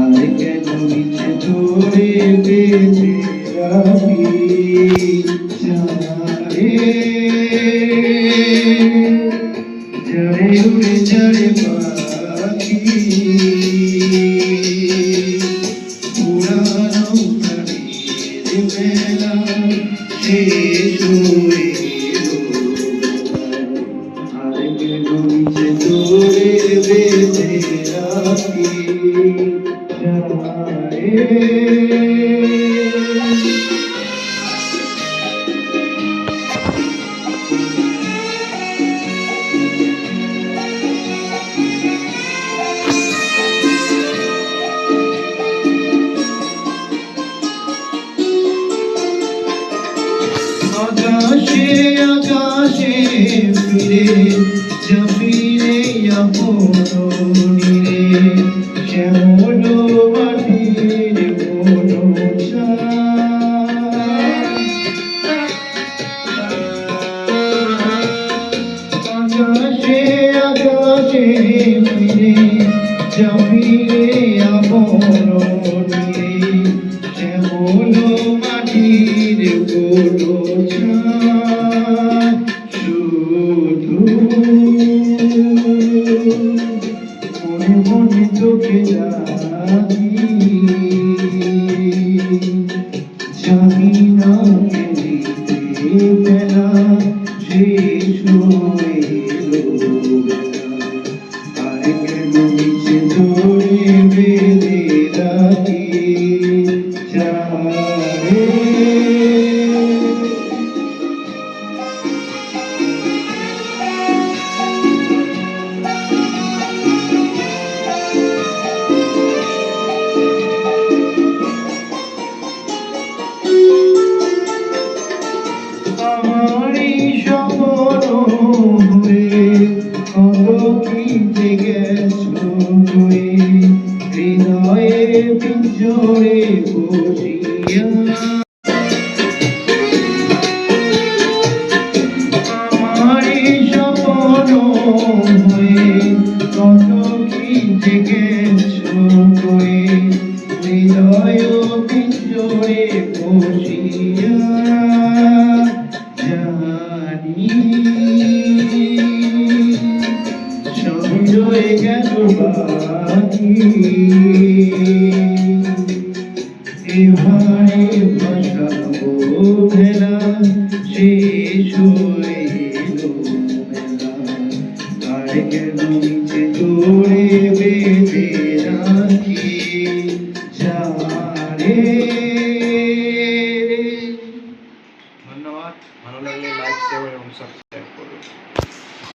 আর কেন মিছে ধরে বেঁধে রাখি যারে যারে উড়ে যারে পাখি পুরানো প্রাণীর বেলা শেষ হয়ে আর কেন মিছে ধরে বেঁধে রাখি আকাশে আকাশে ফিরে যা ফিরে আপনিরে শ্যামল মাটির কোনো আকাশে আকাশে ফিরে যা ফিরে আপনিরে শ্যামল মাটির কোনো শুধু মনে মনে তোকে জানি জানি না বেলা শেষ হয়ে আর কেন মিছে ধরে বেঁধে রাখি যারে আমারই স্বপ্ন হয়ে কত কি জেগেছো হয়ে হৃদয়ে পিঞ্জরে বসিয়া আমারই স্বপ্ন হয়ে কত কি জেগেছো হয়ে হৃদয় পিঞ্জরে বসিয়া সবই রয়ে গেল বাকি এবারে ভাসাবো ভেলা শেষ হয়ে এলো মেলা আর কেন নিচে ধরে বেঁধে রাখি যারে। ধন্যবাদ। ভালো লাগলে লাইক শেয়ার এবং সাবস্ক্রাইব করুন।